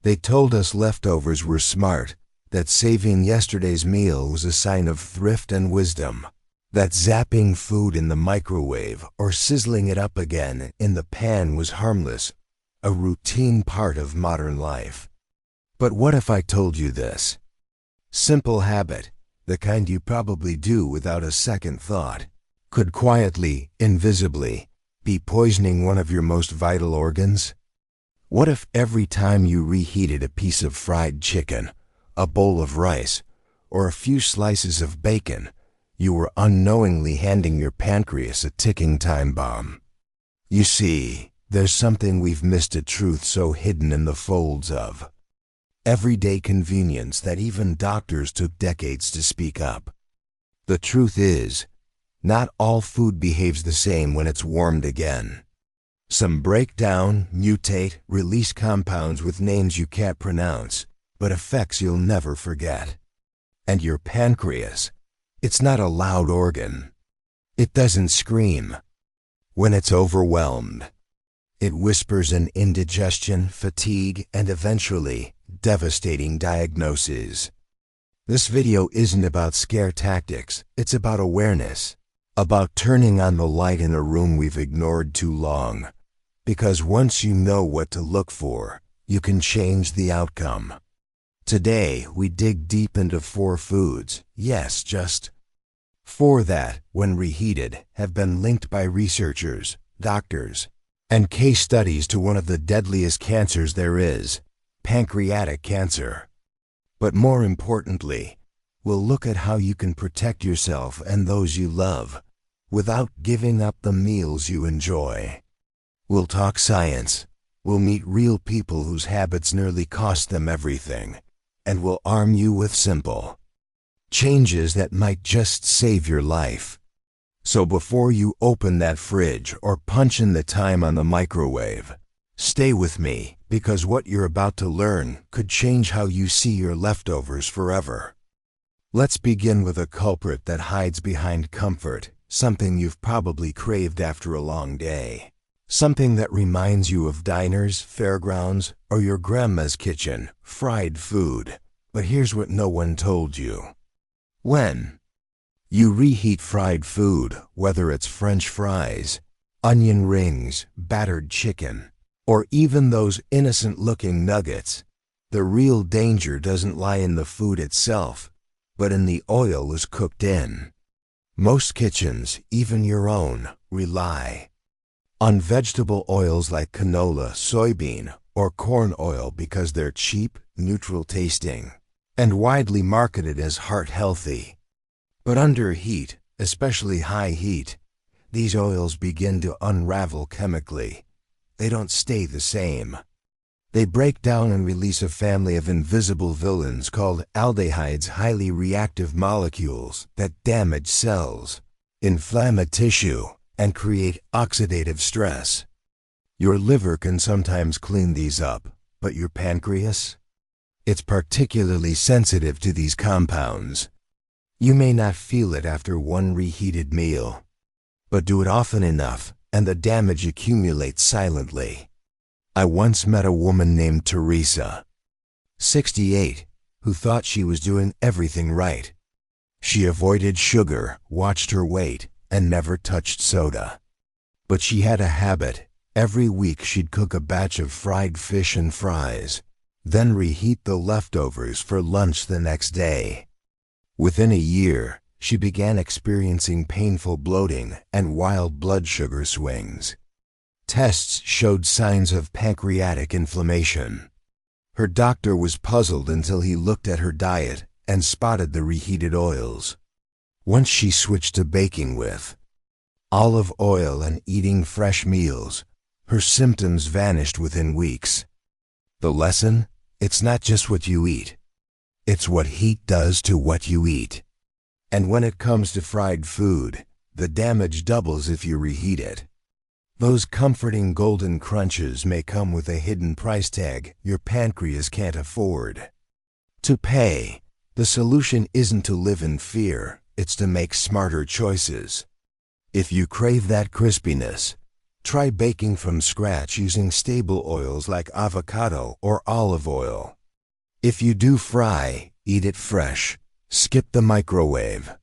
They told us leftovers were smart, that saving yesterday's meal was a sign of thrift and wisdom, that zapping food in the microwave or sizzling it up again in the pan was harmless, a routine part of modern life. But what if I told you this? Simple habit, the kind you probably do without a second thought, could quietly, invisibly, be poisoning one of your most vital organs? What if every time you reheated a piece of fried chicken, a bowl of rice, or a few slices of bacon, you were unknowingly handing your pancreas a ticking time bomb? You see, there's something we've missed, a truth so hidden in the folds of everyday convenience that even doctors took decades to speak up. The truth is, not all food behaves the same when it's warmed again. Some break down, mutate, release compounds with names you can't pronounce, but effects you'll never forget. And your pancreas, it's not a loud organ. It doesn't scream. When it's overwhelmed, it whispers an indigestion, fatigue, and eventually, devastating diagnoses. This video isn't about scare tactics, it's about awareness, about turning on the light in a room we've ignored too long. Because once you know what to look for, you can change the outcome. Today, we dig deep into 4 foods, yes, just 4 that, when reheated, have been linked by researchers, doctors, and case studies to one of the deadliest cancers there is, pancreatic cancer. But more importantly, we'll look at how you can protect yourself and those you love without giving up the meals you enjoy. We'll talk science, we'll meet real people whose habits nearly cost them everything, and we'll arm you with simple changes that might just save your life. So before you open that fridge or punch in the time on the microwave, stay with me, because what you're about to learn could change how you see your leftovers forever. Let's begin with a culprit that hides behind comfort, something you've probably craved after a long day. Something that reminds you of diners, fairgrounds, or your grandma's kitchen, fried food. But here's what no one told you. When you reheat fried food, whether it's French fries, onion rings, battered chicken, or even those innocent-looking nuggets, the real danger doesn't lie in the food itself, but in the oil it's cooked in. Most kitchens, even your own, rely on vegetable oils like canola, soybean, or corn oil because they're cheap, neutral tasting, and widely marketed as heart-healthy. But under heat, especially high heat, these oils begin to unravel chemically. They don't stay the same. They break down and release a family of invisible villains called aldehydes, highly reactive molecules that damage cells, inflame tissue, and create oxidative stress. Your liver can sometimes clean these up, but your pancreas? It's particularly sensitive to these compounds. You may not feel it after one reheated meal, but do it often enough, and the damage accumulates silently. I once met a woman named Teresa, 68, who thought she was doing everything right. She avoided sugar, watched her weight, and never touched soda. But she had a habit. Every week she'd cook a batch of fried fish and fries, then reheat the leftovers for lunch the next day. Within a year, she began experiencing painful bloating and wild blood sugar swings. Tests showed signs of pancreatic inflammation. Her doctor was puzzled until he looked at her diet and spotted the reheated oils. Once she switched to baking with olive oil and eating fresh meals, her symptoms vanished within weeks. The lesson? It's not just what you eat. It's what heat does to what you eat. And when it comes to fried food, the damage doubles if you reheat it. Those comforting golden crunches may come with a hidden price tag your pancreas can't afford to pay. The solution isn't to live in fear, it's to make smarter choices. If you crave that crispiness, Try baking from scratch using stable oils like avocado or olive oil. If you do fry, eat it fresh. Skip the microwave.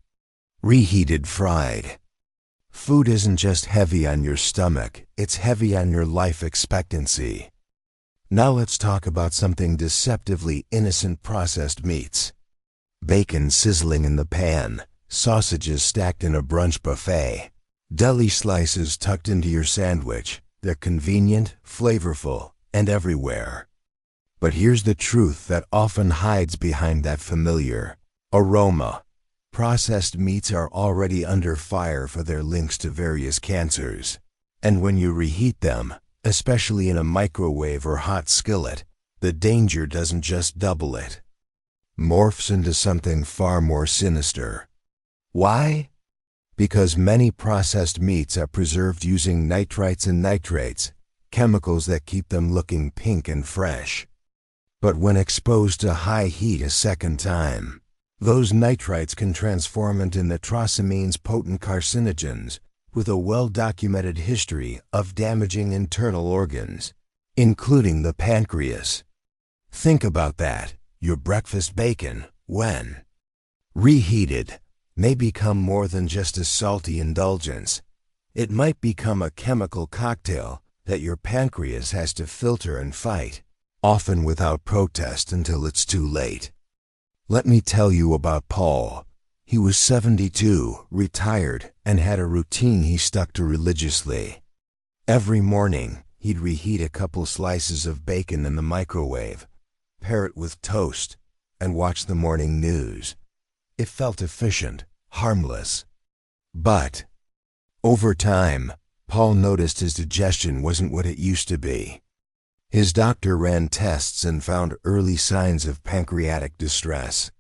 Reheated fried. Food isn't just heavy on your stomach, it's heavy on your life expectancy. Now let's talk about something deceptively innocent: processed meats. Bacon sizzling in the pan, sausages stacked in a brunch buffet, deli slices tucked into your sandwich. They're convenient, flavorful, and everywhere. But here's the truth that often hides behind that familiar aroma. Processed meats are already under fire for their links to various cancers. And when you reheat them, especially in a microwave or hot skillet, the danger doesn't just double, it morphs into something far more sinister. Why? Because many processed meats are preserved using nitrites and nitrates, chemicals that keep them looking pink and fresh. But when exposed to high heat a second time, those nitrites can transform into nitrosamines, potent carcinogens, with a well-documented history of damaging internal organs, including the pancreas. Think about that. Your breakfast bacon, when reheated, may become more than just a salty indulgence. It might become a chemical cocktail that your pancreas has to filter and fight, often without protest until it's too late. Let me tell you about Paul. He was 72, retired, and had a routine he stuck to religiously. Every morning, he'd reheat a couple slices of bacon in the microwave, pair it with toast, and watch the morning news. It felt efficient, harmless. But over time, Paul noticed his digestion wasn't what it used to be. His doctor ran tests and found early signs of pancreatic distress.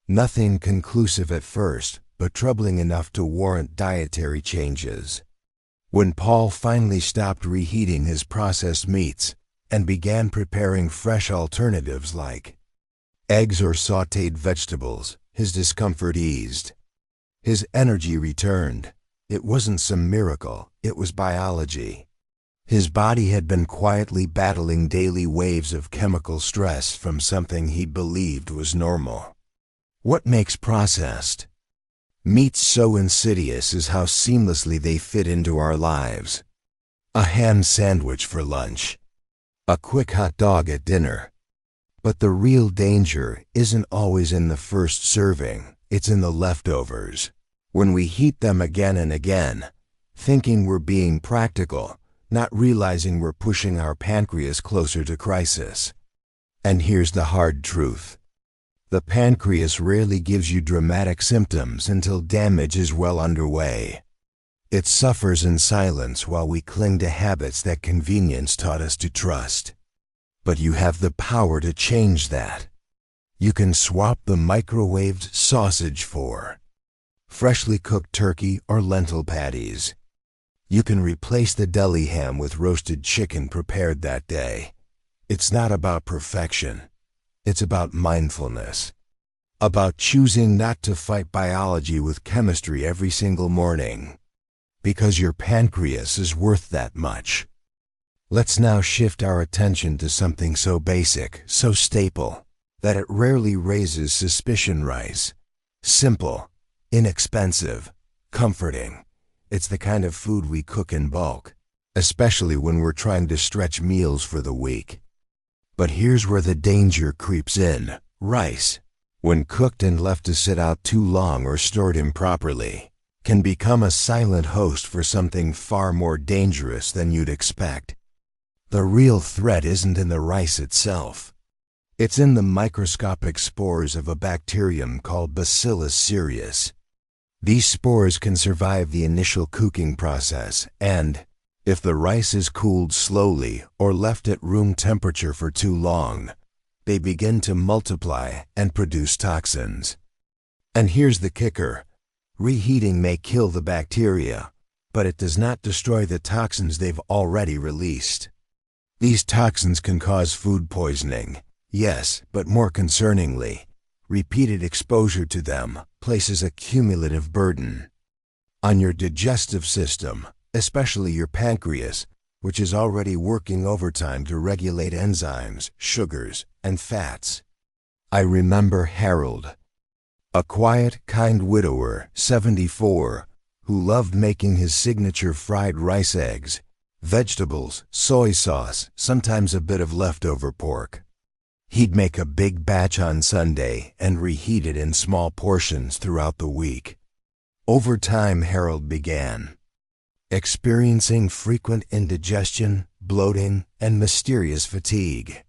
Nothing conclusive at first, but troubling enough to warrant dietary changes. When Paul finally stopped reheating his processed meats and began preparing fresh alternatives like eggs or sautéed vegetables, his discomfort eased. His energy returned. It wasn't some miracle, it was biology. His body had been quietly battling daily waves of chemical stress from something he believed was normal. What makes processed meats so insidious is how seamlessly they fit into our lives. A ham sandwich for lunch, a quick hot dog at dinner. But the real danger isn't always in the first serving, it's in the leftovers. When we heat them again and again, thinking we're being practical, not realizing we're pushing our pancreas closer to crisis. And here's the hard truth. The pancreas rarely gives you dramatic symptoms until damage is well underway. It suffers in silence while we cling to habits that convenience taught us to trust. But you have the power to change that. You can swap the microwaved sausage for freshly cooked turkey or lentil patties. You can replace the deli ham with roasted chicken prepared that day. It's not about perfection. It's about mindfulness. About choosing not to fight biology with chemistry every single morning. Because your pancreas is worth that much. Let's now shift our attention to something so basic, so staple, that it rarely raises suspicion: rice. Simple, inexpensive, comforting. It's the kind of food we cook in bulk, especially when we're trying to stretch meals for the week. But here's where the danger creeps in. Rice, when cooked and left to sit out too long or stored improperly, can become a silent host for something far more dangerous than you'd expect. The real threat isn't in the rice itself. It's in the microscopic spores of a bacterium called Bacillus cereus. These spores can survive the initial cooking process and, if the rice is cooled slowly or left at room temperature for too long, they begin to multiply and produce toxins. And here's the kicker. Reheating may kill the bacteria, but it does not destroy the toxins they've already released. These toxins can cause food poisoning, yes, but more concerningly, repeated exposure to them places a cumulative burden on your digestive system, especially your pancreas, which is already working overtime to regulate enzymes, sugars, and fats. I remember Harold, a quiet, kind widower, 74, who loved making his signature fried rice eggs, vegetables, soy sauce, sometimes a bit of leftover pork. He'd make a big batch on Sunday and reheat it in small portions throughout the week. Over time, Harold began experiencing frequent indigestion, bloating, and mysterious fatigue.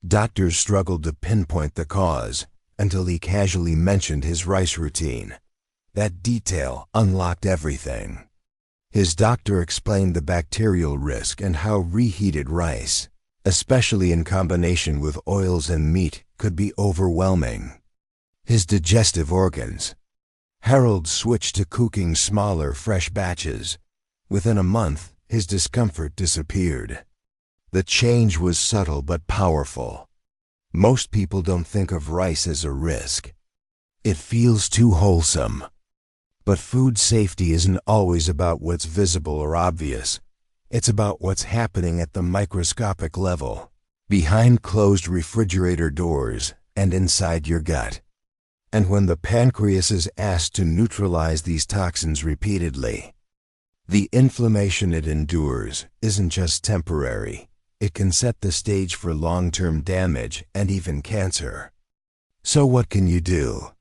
Doctors struggled to pinpoint the cause until he casually mentioned his rice routine. That detail unlocked everything. His doctor explained the bacterial risk and how reheated rice, especially in combination with oils and meat, could be overwhelming. His digestive organs. Harold switched to cooking smaller, fresh batches. Within a month, his discomfort disappeared. The change was subtle but powerful. Most people don't think of rice as a risk. It feels too wholesome. But food safety isn't always about what's visible or obvious. It's about what's happening at the microscopic level, behind closed refrigerator doors and inside your gut. And when the pancreas is asked to neutralize these toxins repeatedly, the inflammation it endures isn't just temporary. It can set the stage for long-term damage and even cancer. So what can you do?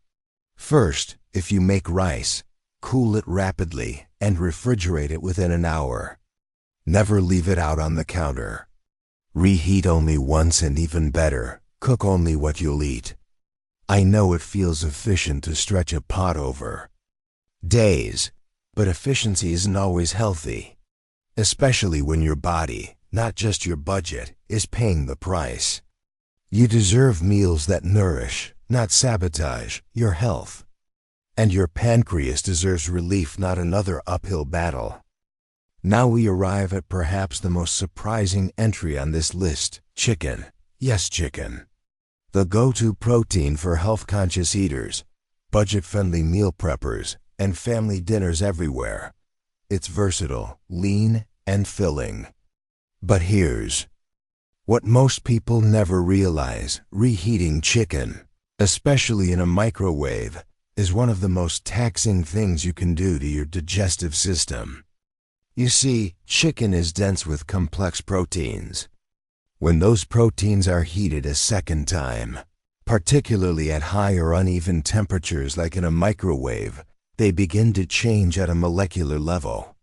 First, if you make rice, cool it rapidly and refrigerate it within an hour. Never leave it out on the counter. Reheat only once, and even better, cook only what you'll eat. I know it feels efficient to stretch a pot over days, but efficiency isn't always healthy, especially when your body, not just your budget, is paying the price. You deserve meals that nourish, not sabotage, your health. And your pancreas deserves relief, not another uphill battle. Now we arrive at perhaps the most surprising entry on this list: chicken. Yes, chicken. The go-to protein for health-conscious eaters, budget-friendly meal preppers, and family dinners everywhere. It's versatile, lean, and filling. But here's what most people never realize: reheating chicken, especially in a microwave, is one of the most taxing things you can do to your digestive system. You see, chicken is dense with complex proteins. When those proteins are heated a second time, particularly at high or uneven temperatures like in a microwave, they begin to change at a molecular level.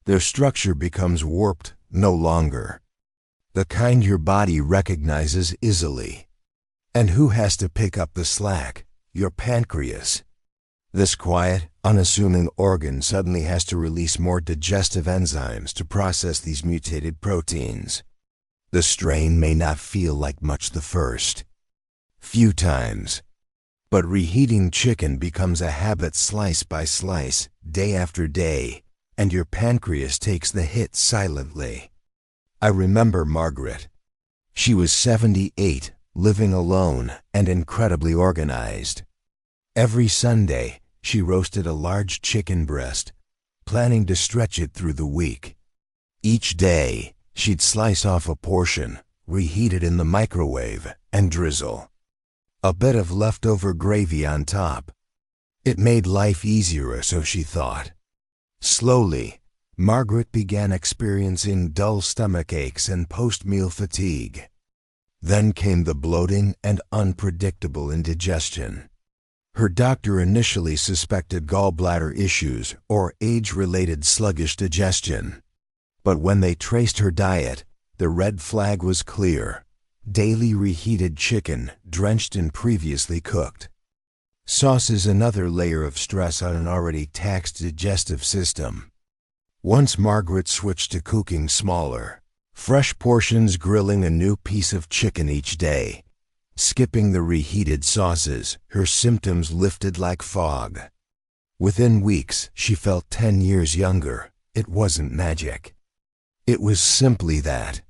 Their structure becomes warped, no longer the kind your body recognizes easily. And who has to pick up the slack? Your pancreas. This quiet, unassuming organ suddenly has to release more digestive enzymes to process these mutated proteins. The strain may not feel like much the first few times, but reheating chicken becomes a habit, slice by slice, day after day, and your pancreas takes the hit silently. I remember Margaret. She was 78, living alone, and incredibly organized. Every Sunday, she roasted a large chicken breast, planning to stretch it through the week. Each day, she'd slice off a portion, reheat it in the microwave, and drizzle a bit of leftover gravy on top. It made life easier, so she thought. Slowly, Margaret began experiencing dull stomach aches and post-meal fatigue. Then came the bloating and unpredictable indigestion. Her doctor initially suspected gallbladder issues or age-related sluggish digestion. But when they traced her diet, the red flag was clear: daily reheated chicken drenched in previously cooked sauce is another layer of stress on an already taxed digestive system. Once Margaret switched to cooking smaller, fresh portions, grilling a new piece of chicken each day, skipping the reheated sauces, her symptoms lifted like fog. Within weeks, she felt 10 years younger. It wasn't magic. It was simply that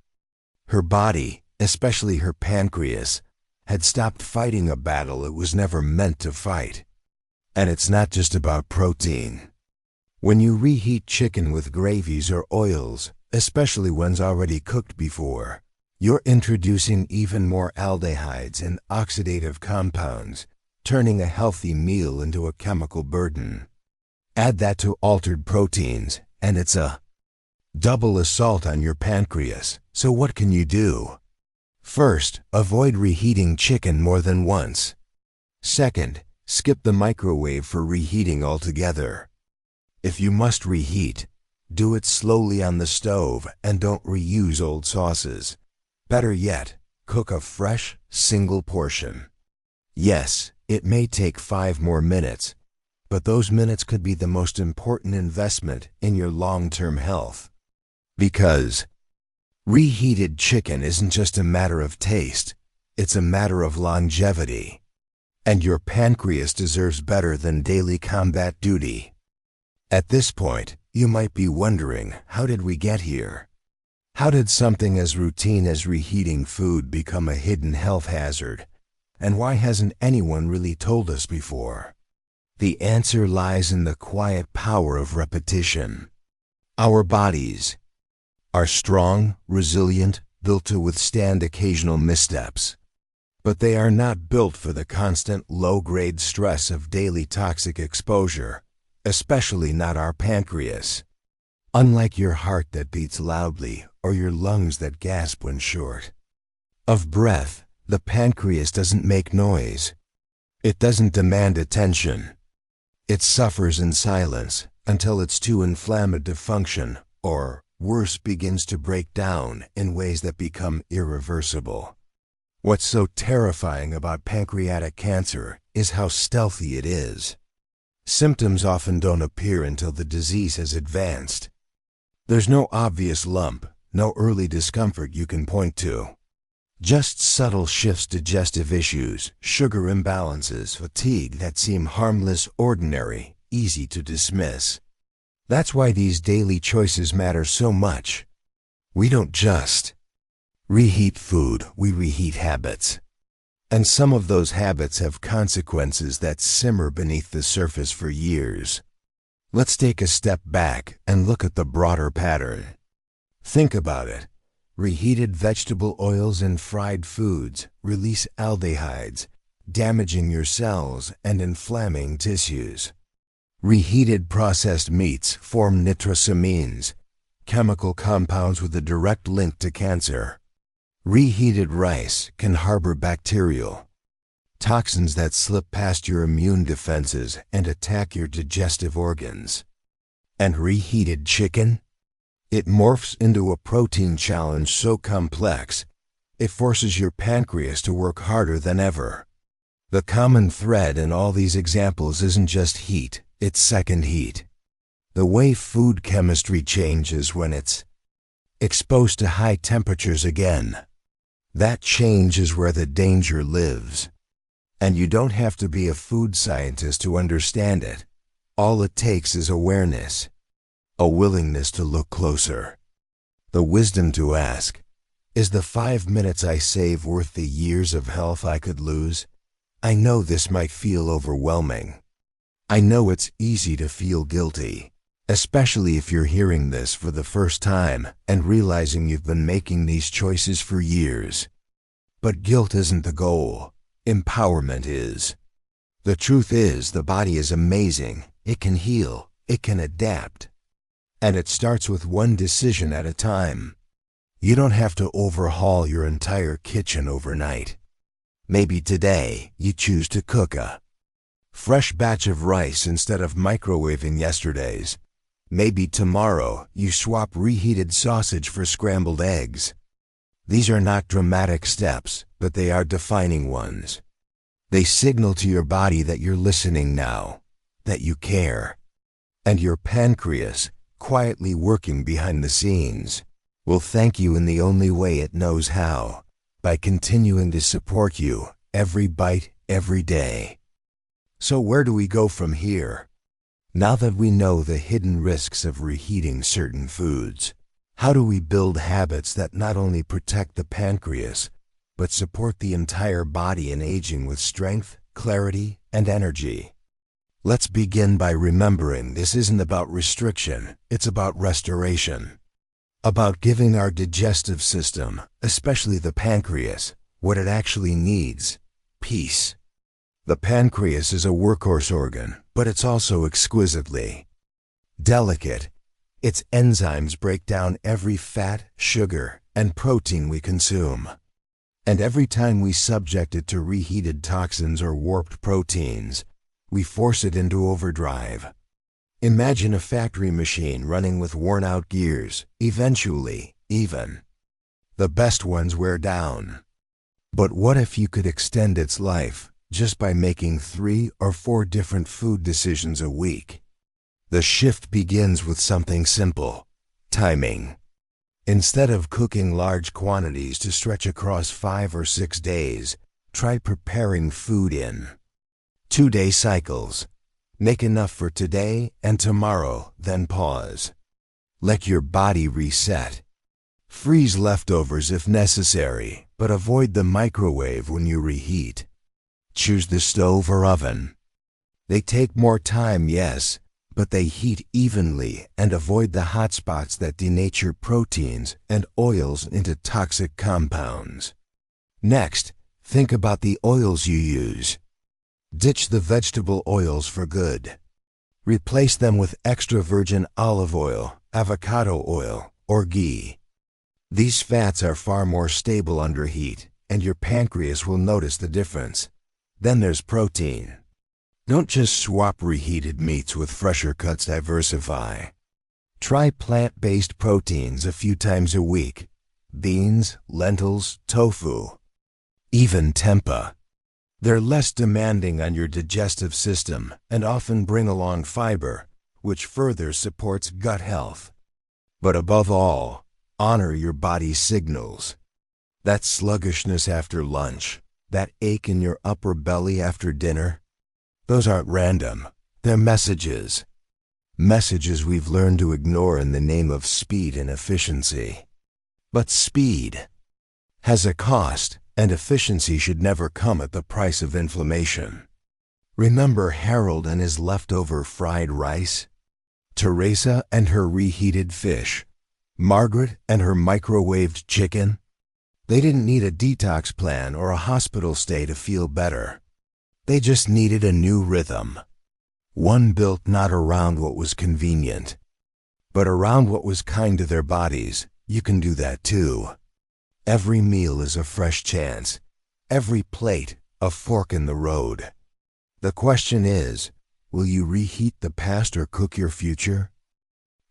her body, especially her pancreas, had stopped fighting a battle it was never meant to fight. And it's not just about protein. When you reheat chicken with gravies or oils, especially ones already cooked before, you're introducing even more aldehydes and oxidative compounds, turning a healthy meal into a chemical burden. Add that to altered proteins, and it's a double assault on your pancreas. So what can you do? First, avoid reheating chicken more than once. Second, skip the microwave for reheating altogether. If you must reheat, do it slowly on the stove and don't reuse old sauces. Better yet, cook a fresh, single portion. Yes, it may take 5 more minutes, but those minutes could be the most important investment in your long-term health. Because reheated chicken isn't just a matter of taste, it's a matter of longevity. And your pancreas deserves better than daily combat duty. At this point, you might be wondering, how did we get here? How did something as routine as reheating food become a hidden health hazard? And why hasn't anyone really told us before? The answer lies in the quiet power of repetition. Our bodies are strong, resilient, built to withstand occasional missteps. But they are not built for the constant low-grade stress of daily toxic exposure, especially not our pancreas. Unlike your heart that beats loudly or your lungs that gasp when short of breath, the pancreas doesn't make noise. It doesn't demand attention. It suffers in silence until it's too inflamed to function, or worse, begins to break down in ways that become irreversible. What's so terrifying about pancreatic cancer is how stealthy it is. Symptoms often don't appear until the disease has advanced. There's no obvious lump, no early discomfort you can point to. Just subtle shifts, digestive issues, sugar imbalances, fatigue that seem harmless, ordinary, easy to dismiss. That's why these daily choices matter so much. We don't just reheat food, we reheat habits. And some of those habits have consequences that simmer beneath the surface for years. Let's take a step back and look at the broader pattern. Think about it. Reheated vegetable oils and fried foods release aldehydes, damaging your cells and inflaming tissues. Reheated processed meats form nitrosamines, chemical compounds with a direct link to cancer. Reheated rice can harbor bacterial toxins that slip past your immune defenses and attack your digestive organs. And reheated chicken? It morphs into a protein challenge so complex, it forces your pancreas to work harder than ever. The common thread in all these examples isn't just heat, it's second heat. The way food chemistry changes when it's exposed to high temperatures again. That change is where the danger lives. And you don't have to be a food scientist to understand it. All it takes is awareness, a willingness to look closer, the wisdom to ask, is the 5 minutes I save worth the years of health I could lose? I know this might feel overwhelming. I know it's easy to feel guilty, especially if you're hearing this for the first time and realizing you've been making these choices for years. But guilt isn't the goal. Empowerment is. The truth is, the body is amazing. It can heal. It can adapt. And it starts with one decision at a time. You don't have to overhaul your entire kitchen overnight. Maybe today you choose to cook a fresh batch of rice instead of microwaving yesterday's. Maybe tomorrow you swap reheated sausage for scrambled eggs. These are not dramatic steps, but they are defining ones. They signal to your body that you're listening now, that you care. And your pancreas, quietly working behind the scenes, will thank you in the only way it knows how, by continuing to support you every bite, every day. So where do we go from here? Now that we know the hidden risks of reheating certain foods, how do we build habits that not only protect the pancreas, but support the entire body in aging with strength, clarity, and energy? Let's begin by remembering this isn't about restriction, it's about restoration. About giving our digestive system, especially the pancreas, what it actually needs: peace. The pancreas is a workhorse organ, but it's also exquisitely delicate. Its enzymes break down every fat, sugar, and protein we consume. And every time we subject it to reheated toxins or warped proteins, we force it into overdrive. Imagine a factory machine running with worn-out gears. Eventually, even the best ones wear down. But what if you could extend its life just by making 3 or 4 different food decisions a week? The shift begins with something simple: timing. Instead of cooking large quantities to stretch across 5 or 6 days, try preparing food in 2-day cycles. Make enough for today and tomorrow, then pause. Let your body reset. Freeze leftovers if necessary, but avoid the microwave when you reheat. Choose the stove or oven. They take more time, yes, but they heat evenly and avoid the hot spots that denature proteins and oils into toxic compounds. Next, think about the oils you use. Ditch the vegetable oils for good. Replace them with extra virgin olive oil, avocado oil, or ghee. These fats are far more stable under heat, and your pancreas will notice the difference. Then there's protein. Don't just swap reheated meats with fresher cuts. Diversify. Try plant-based proteins a few times a week: beans, lentils, tofu, even tempeh. They're less demanding on your digestive system and often bring along fiber, which further supports gut health. But above all, honor your body's signals. That sluggishness after lunch, that ache in your upper belly after dinner, those aren't random. They're messages. Messages we've learned to ignore in the name of speed and efficiency. But speed has a cost, and efficiency should never come at the price of inflammation. Remember Harold and his leftover fried rice? Teresa and her reheated fish? Margaret and her microwaved chicken? They didn't need a detox plan or a hospital stay to feel better. They just needed a new rhythm. One built not around what was convenient, but around what was kind to their bodies. You can do that too. Every meal is a fresh chance. Every plate, a fork in the road. The question is, will you reheat the past or cook your future?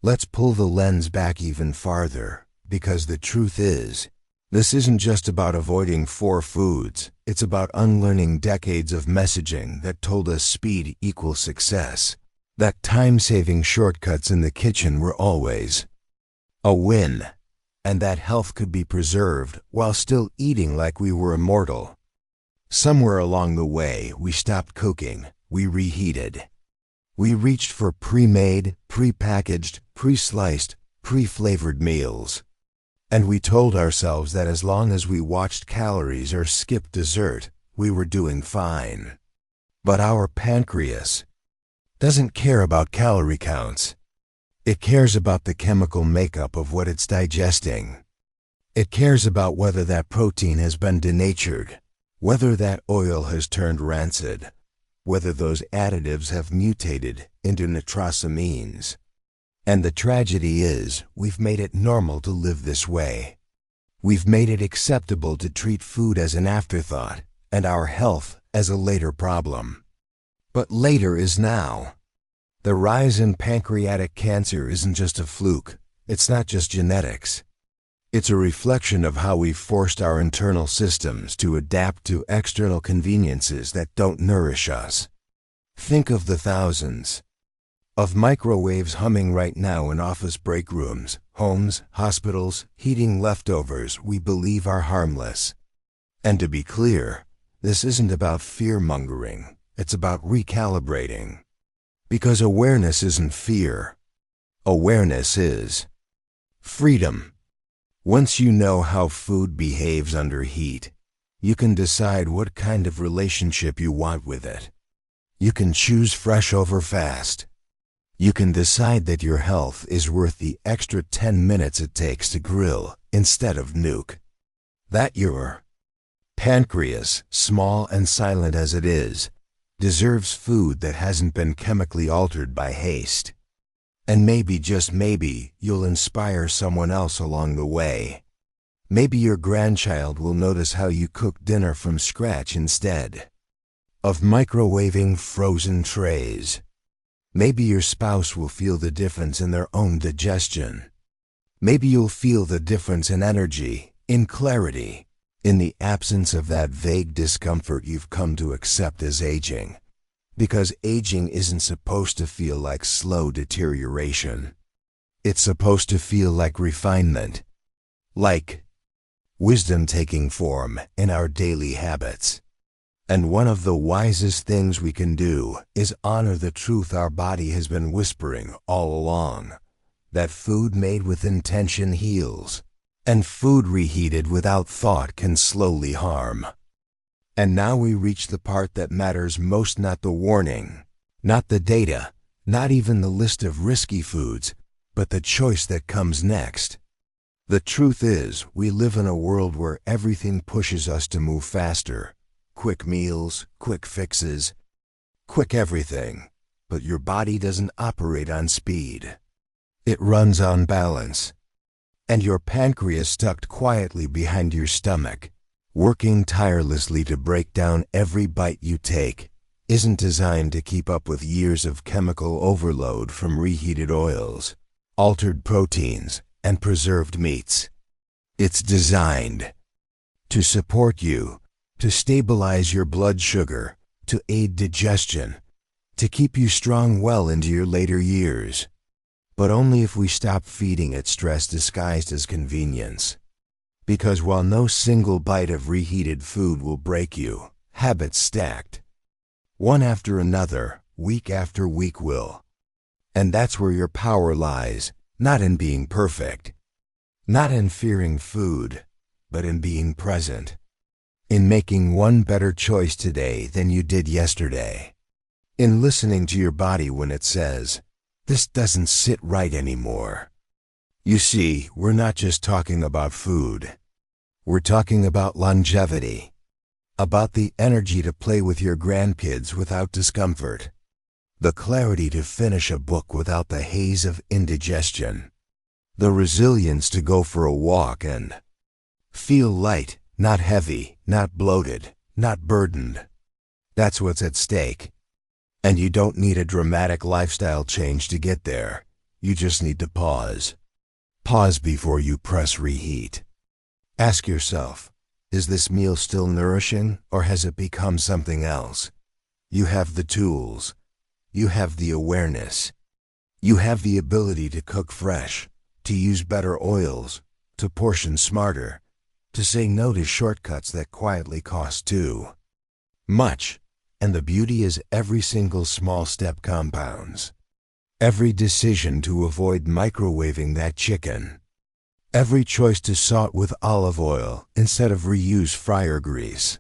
Let's pull the lens back even farther, because the truth is, this isn't just about avoiding 4 foods. It's about unlearning decades of messaging that told us speed equals success. That time-saving shortcuts in the kitchen were always a win, and that health could be preserved while still eating like we were immortal. Somewhere along the way, we stopped cooking. We reheated. We reached for pre-made, pre-packaged, pre-sliced, pre-flavored meals. And we told ourselves that as long as we watched calories or skipped dessert, we were doing fine. But our pancreas doesn't care about calorie counts. It cares about the chemical makeup of what it's digesting. It cares about whether that protein has been denatured, whether that oil has turned rancid, whether those additives have mutated into nitrosamines. And the tragedy is, we've made it normal to live this way. We've made it acceptable to treat food as an afterthought, and our health as a later problem. But later is now. The rise in pancreatic cancer isn't just a fluke. It's not just genetics. It's a reflection of how we've forced our internal systems to adapt to external conveniences that don't nourish us. Think of the thousands of microwaves humming right now in office break rooms, homes, hospitals, heating leftovers we believe are harmless. And to be clear, this isn't about fear-mongering. It's about recalibrating. Because awareness isn't fear. Awareness is freedom. Once you know how food behaves under heat, you can decide what kind of relationship you want with it. You can choose fresh over fast. You can decide that your health is worth the extra 10 minutes it takes to grill instead of nuke. That your pancreas, small and silent as it is, deserves food that hasn't been chemically altered by haste. And maybe, just maybe, you'll inspire someone else along the way. Maybe your grandchild will notice how you cook dinner from scratch instead of microwaving frozen trays. Maybe your spouse will feel the difference in their own digestion. Maybe you'll feel the difference in energy, in clarity, in the absence of that vague discomfort you've come to accept as aging. Because aging isn't supposed to feel like slow deterioration. It's supposed to feel like refinement, like wisdom taking form in our daily habits. And one of the wisest things we can do is honor the truth our body has been whispering all along, that food made with intention heals, and food reheated without thought can slowly harm. And now we reach the part that matters most, not the warning, not the data, not even the list of risky foods, but the choice that comes next. The truth is, we live in a world where everything pushes us to move faster. Quick meals, quick fixes, quick everything. But your body doesn't operate on speed. It runs on balance. And your pancreas tucked quietly behind your stomach, working tirelessly to break down every bite you take, isn't designed to keep up with years of chemical overload from reheated oils, altered proteins, and preserved meats. It's designed to support you, to stabilize your blood sugar, to aid digestion, to keep you strong well into your later years. But only if we stop feeding it stress disguised as convenience. Because while no single bite of reheated food will break you, habits stacked, one after another, week after week will. And that's where your power lies, not in being perfect, not in fearing food, but in being present. In making one better choice today than you did yesterday. In listening to your body when it says, "This doesn't sit right anymore." You see, we're not just talking about food. We're talking about longevity. About the energy to play with your grandkids without discomfort. The clarity to finish a book without the haze of indigestion. The resilience to go for a walk and feel light, not heavy, not bloated, not burdened. That's what's at stake. And you don't need a dramatic lifestyle change to get there. You just need to pause. Pause before you press reheat. Ask yourself, is this meal still nourishing or has it become something else? You have the tools. You have the awareness. You have the ability to cook fresh, to use better oils, to portion smarter, to say no to shortcuts that quietly cost too much. And the beauty is every single small step compounds. Every decision to avoid microwaving that chicken. Every choice to salt with olive oil instead of reuse fryer grease.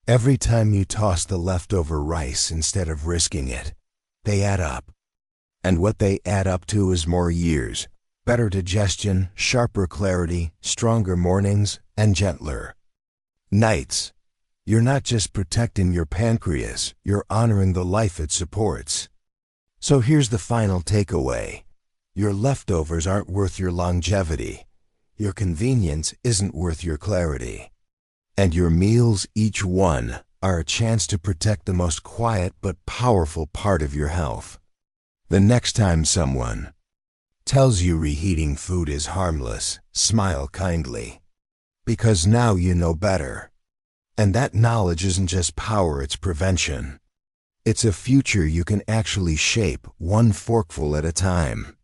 Every time you toss the leftover rice instead of risking it. They add up. And what they add up to is more years, better digestion, sharper clarity, stronger mornings, and gentler nights. You're not just protecting your pancreas, you're honoring the life it supports. So here's the final takeaway. Your leftovers aren't worth your longevity. Your convenience isn't worth your clarity. And your meals, each one, are a chance to protect the most quiet but powerful part of your health. The next time someone tells you reheating food is harmless, smile kindly. Because now you know better. And that knowledge isn't just power, it's prevention. It's a future you can actually shape, one forkful at a time.